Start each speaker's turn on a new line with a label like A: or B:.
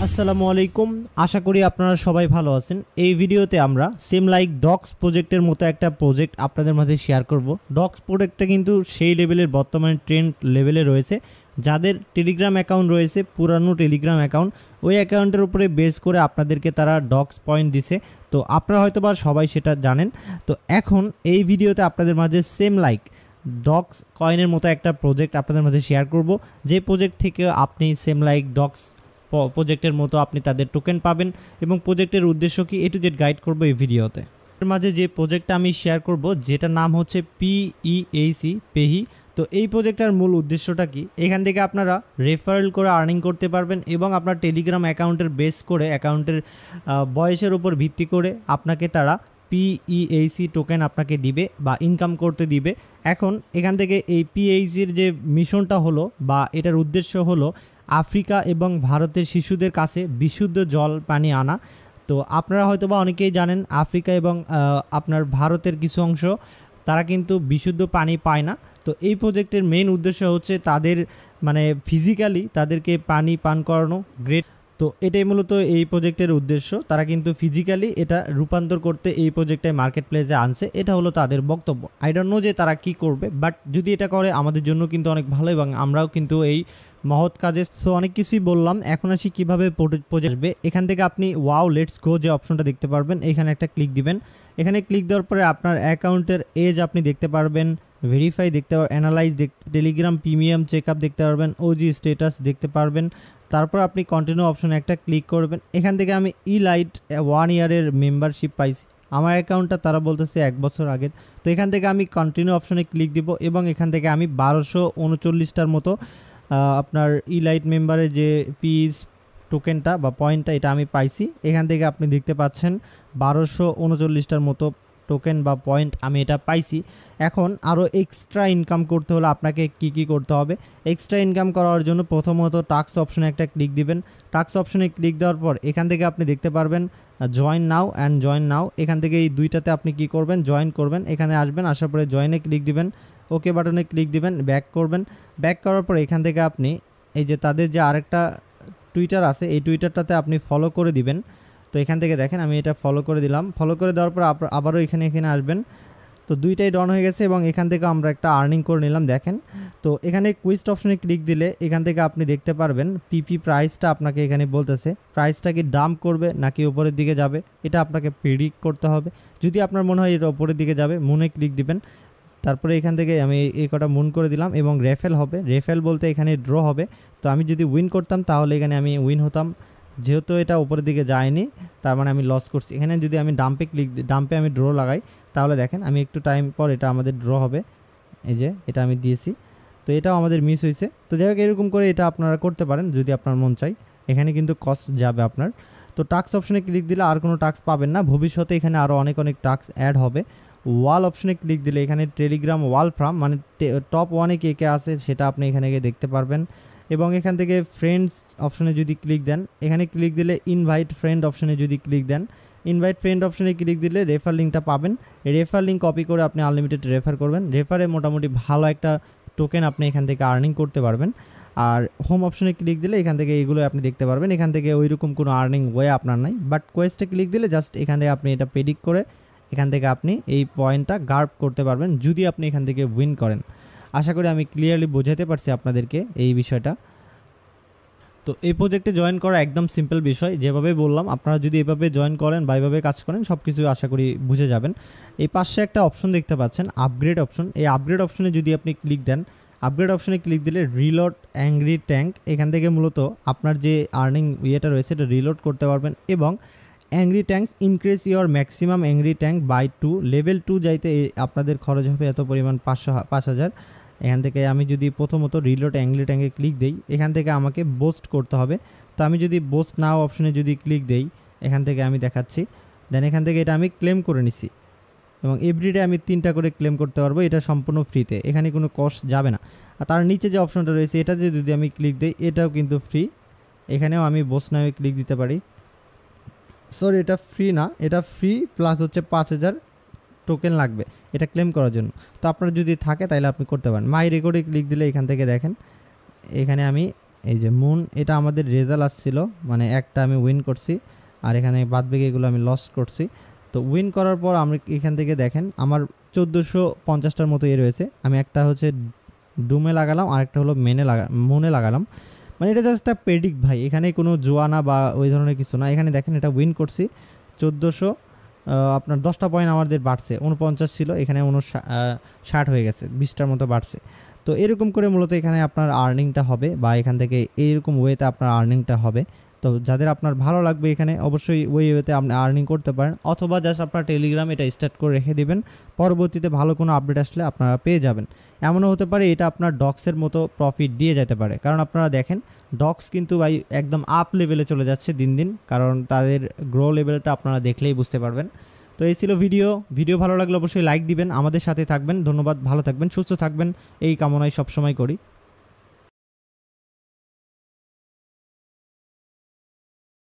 A: আসসালামু আলাইকুম, আশা করি আপনারা সবাই ভালো আছেন। এই ভিডিওতে আমরা সেম লাইক ডক্স প্রজেক্টের মতো একটা প্রজেক্ট আপনাদের মাঝে শেয়ার করব। ডক্স প্রজেক্টটা কিন্তু সেই লেভেলের বর্তমানে ট্রেন্ড লেভেলে রয়েছে। যাদের টেলিগ্রাম অ্যাকাউন্ট রয়েছে, পুরানো টেলিগ্রাম অ্যাকাউন্ট, ওই অ্যাকাউন্টের উপরে বেস করে আপনাদেরকে তারা ডক্স পয়েন্ট দিছে। তো আপনারা হয়তোবা সবাই সেটা জানেন। তো এখন এই ভিডিওতে আপনাদের মাঝে সেম লাইক ডক্স কয়েনের মতো একটা প্রজেক্ট আপনাদের মাঝে শেয়ার করব, যে প্রজেক্ট থেকে আপনি সেম লাইক ডক্স প্রজেক্টের মতো আপনি তাদের টোকেন পাবেন এবং প্রজেক্টের উদ্দেশ্য কি এ টু জেড গাইড করবো এই ভিডিওতে। এর মাঝে যে প্রজেক্টটা আমি শেয়ার করব, যেটার নাম হচ্ছে PEAC পেহি। তো এই প্রজেক্টটার মূল উদ্দেশ্যটা কি, এখান থেকে আপনারা রেফারেল করে আর্নিং করতে পারবেন এবং আপনার টেলিগ্রাম অ্যাকাউন্টের বেস করে, অ্যাকাউন্টের বয়সের উপর ভিত্তি করে আপনাকে তারা PEAC টোকেন আপনাকে দিবে বা ইনকাম করতে দিবে। এখন এখান থেকে এই PEACর যে মিশনটা হলো বা এটার উদ্দেশ্য হলো আফ্রিকা এবং ভারতের শিশুদের কাছে বিশুদ্ধ জল পানি আনা। তো আপনারা হয়তোবা অনেকেই জানেন আফ্রিকা এবং আপনার ভারতের কিছু অংশ তারা কিন্তু বিশুদ্ধ পানি পায় না। তো এই প্রজেক্টের মেইন উদ্দেশ্য হচ্ছে তাদের মানে ফিজিক্যালি তাদেরকে পানি পান করানো। গ্রেট। তো এটাই মূলত এই প্রজেক্টের উদ্দেশ্য। তারা কিন্তু ফিজিক্যালি এটা রূপান্তর করতে এই প্রজেক্টটাই মার্কেট প্লেসে আনছে, এটা হলো তাদের বক্তব্য। আই ডোন্ট নো যে তারা কি করবে, বাট যদি এটা করে আমাদের জন্য কিন্তু অনেক ভালো এবং আমরাও কিন্তু এই মহৎ কাজে। সো অনেক কিছুই বললাম, এখন আসি কীভাবে প্রজেক্ট আসবে। এখান থেকে আপনি ওয়াও লেটস গো যে অপশনটা দেখতে পারবেন, এখানে একটা ক্লিক দিবেন। এখানে ক্লিক দেওয়ার পরে আপনার অ্যাকাউন্টের এজ আপনি দেখতে পারবেন, ভেরিফাই দেখতে পারবেন, analyze Telegram premium check up দেখতে পারবেন, ওজি স্ট্যাটাস দেখতে পারবেন। তারপর আপনি কন্টিনিউ অপশনে একটা ক্লিক করবেন। এখান থেকে আমি ইলাইট 1 ইয়ারের মেম্বারশিপ পাইছি, আমার অ্যাকাউন্টটা তারা বলতেছে 1 বছর আগের। তো এখান থেকে আমি কন্টিনিউ অপশনে ক্লিক দিব এবং এখান থেকে আমি 1239টার মতো আপনার ইলাইট মেম্বারের যে পিস টোকেনটা বা পয়েন্টটা এটা আমি পাইছি। এখান থেকে আপনি দেখতে পাচ্ছেন 1239টার মতো টোকেন বা পয়েন্ট আমি এটা পাইছি। এখন আরও এক্সট্রা ইনকাম করতে হলে আপনাকে কি করতে হবে, এক্সট্রা ইনকাম করার জন্য প্রথমত টাস্ক অপশনে একটা ক্লিক দিবেন। টাস্ক অপশনে ক্লিক দেওয়ার পর এখান থেকে আপনি দেখতে পারবেন জয়েন নাও অ্যান্ড জয়েন নাও। এখান থেকে এই দুইটাতে আপনি কি করবেন, জয়েন করবেন। এখানে আসবেন, আসার পরে জয়েনে ক্লিক দিবেন, ওকে বাটনে ক্লিক দিবেন, ব্যাক করবেন। ব্যাক করার পর এখান থেকে আপনি এই যে তাদের যে আরেকটা টুইটার আছে, এই টুইটারটাতে আপনি ফলো করে দিবেন। তো এখান থেকে দেখেন আমি এটা ফলো করে দিলাম। ফলো করে দেওয়ার পর আবারও এখানে আসবেন। তো দুইটাই ডন হয়ে গেছে এবং এখান থেকে আমরা একটা আর্নিং করে নিলাম। দেখেন, তো এখানে কুইস্ট অপশনে ক্লিক দিলে এখান থেকে আপনি দেখতে পারবেন পিপি প্রাইসটা আপনাকে এখানে বলতেছে প্রাইসটা কি ডাম্প করবে নাকি উপরের দিকে যাবে, এটা আপনাকে প্রেডিক্ট করতে হবে। যদি আপনার মনে হয় এটা উপরের দিকে যাবে, মুনে ক্লিক দিবেন। তারপরে এখান থেকে আমি এই কটা মুন করে দিলাম এবং রেফেল হবে। রেফেল বলতে এখানে ড্র হবে। তো আমি যদি উইন করতাম তাহলে এখানে আমি উইন হতাম, যেহেতু এটা উপরের দিকে যায়নি তার মানে আমি লস করছি। এখানে যদি আমি ডাম্পে আমি ড্র লাগাই তাহলে দেখেন আমি একটু টাইম পর এটা আমাদের ড্র হবে। এই যে এটা আমি দিয়েছি, তো এটাও আমাদের মিস হয়েছে। তো যাই হোক, এরকম করে এটা আপনারা করতে পারেন যদি আপনার মন চাই। এখানে কিন্তু কস্ট যাবে আপনার। তো টাস্ক অপশনে ক্লিক দিলে আর কোনো টাস্ক পাবেন না, ভবিষ্যতে এখানে আরও অনেক টাস্ক অ্যাড হবে। ওয়াল অপশনে ক্লিক দিলে এখানে টেলিগ্রাম ওয়াল ফ্রাম মানে টপ 1-এ কে আছে সেটা আপনি এখানে গিয়ে দেখতে পারবেন। এবং এখান থেকে ফ্রেন্ডস অপশনে যদি ক্লিক দেন, এখানে ক্লিক দিলে ইনভাইট ফ্রেন্ড অপশনে যদি ক্লিক দেন, ইনভাইট ফ্রেন্ড অপশনে ক্লিক দিলে রেফার লিঙ্কটা পাবেন। রেফার লিঙ্ক কপি করে আপনি আনলিমিটেড রেফার করবেন। রেফারে মোটামুটি ভালো একটা টোকেন আপনি এখান থেকে আর্নিং করতে পারবেন। আর হোম অপশনে ক্লিক দিলে এখান থেকে এইগুলো আপনি দেখতে পারবেন। এখান থেকে ওইরকম কোনো আর্নিং ওয়ে আপনার নাই, বাট কোয়েস্টে ক্লিক দিলে জাস্ট এখান থেকে আপনি এটা প্রেডিক্ট করে এখান থেকে আপনি এই পয়েন্টটা গার্ড করতে পারবেন যদি আপনি এখান থেকে উইন করেন। আশা করি আমি ক্লিয়ারলি বোঝাতে পারছি আপনাদেরকে এই বিষয়টা। তো এই প্রজেক্টে জয়েন করা একদম সিম্পল বিষয়, যেভাবে বললাম আপনারা যদি এভাবে জয়েন করেন বা এভাবে কাজ করেন সব কিছু আশা করি বুঝে যাবেন। এই পাশে একটা অপশন দেখতে পাচ্ছেন আপগ্রেড অপশন, এই আপগ্রেড অপশনে যদি আপনি ক্লিক দেন, আপগ্রেড অপশনে ক্লিক দিলে রিলোড অ্যাংরি ট্যাঙ্ক, এখান থেকে মূলত আপনার যে আর্নিং ইয়েটা রয়েছে এটা রিলোড করতে পারবেন। এবং angry tanks increase your maximum angry tank by 2, level 2 যাইতে আপনাদের খরচ হবে এত পরিমাণ 5,000। এখান থেকে আমি যদি প্রথমত রিলোড অ্যাংরি ট্যাঙ্কে ক্লিক দেই, এখান থেকে আমাকে বোস্ট করতে হবে। তো আমি যদি বোস্ট নাও অপশনে যদি ক্লিক দেই, এখান থেকে আমি দেখাচ্ছি, দেন এখান থেকে এটা আমি ক্লেম করে নিছি এবং এভরিডে আমি 3টা করে ক্লেম করতে পারবো। এটা সম্পূর্ণ ফ্রিতে, এখানে কোনো কস্ট যাবে না। আর তার নিচে যে অপশনটা রয়েছে এটা যদি আমি ক্লিক দিই, এটাও কিন্তু ফ্রি। এখানেও আমি বোস্ট নাও ক্লিক দিতে পারি। সরি, এটা ফ্রি না, এটা ফ্রি প্লাস হচ্ছে 5,000 টোকেন লাগবে এটা ক্লেম করার জন্য। তো আপনার যদি থাকে তাহলে আপনি করতে পারেন। মাই রেকর্ডে ক্লিক দিলে এখান থেকে দেখেন এখানে আমি এই যে মুন, এটা আমাদের রেজাল্ট আসছিল, মানে একটা আমি উইন করছি আর এখানে বাদবাকি এগুলো আমি লস করছি। তো উইন করার পর আমরা এখান থেকে দেখেন আমার 1450টার মতো রয়েছে। আমি একটা হচ্ছে ডুমে লাগালাম আর একটা হলো মুনে লাগালাম। মানে এটা জাস্ট একটা প্রেডিক্ট ভাই, এখানে কোনো জোয়ানা বা ওই ধরনের কিছু না। এখানে দেখেন এটা উইন করছি 1400, আপনার 10টা পয়েন্ট আমাদের বাড়ছে, 49 ছিল এখানে 60 হয়ে গেছে, 20টার মতো বাড়ছে। তো এরকম করে মূলত এখানে আপনার আর্নিংটা হবে বা এখান থেকে এইরকম ওয়েতে আপনার আর্নিংটা হবে। তো যাদের আপনার ভালো লাগবে এখানে অবশ্যই ওই ওয়েতে আপনি আর্নিং করতে পারেন, অথবা জাস্ট আপনার টেলিগ্রাম এটা স্টার্ট করে রেখে দিবেন, পরবর্তীতে ভালো কোনো আপডেট আসলে আপনারা পেয়ে যাবেন। এমনও হতে পারে এটা আপনার ডক্সের মতো প্রফিট দিয়ে যেতে পারে, কারণ আপনারা দেখেন ডক্স কিন্তু ভাই একদম আপ লেভেলে চলে যাচ্ছে দিন দিন, কারণ তাদের গ্রো লেভেলটা আপনারা দেখলেই বুঝতে পারবেন। তো এই ছিল ভিডিও ভালো লাগলে অবশ্যই লাইক দিবেন, আমাদের সাথে থাকবেন। ধন্যবাদ, ভালো থাকবেন, সুস্থ থাকবেন এই কামনায় সবসময় করি।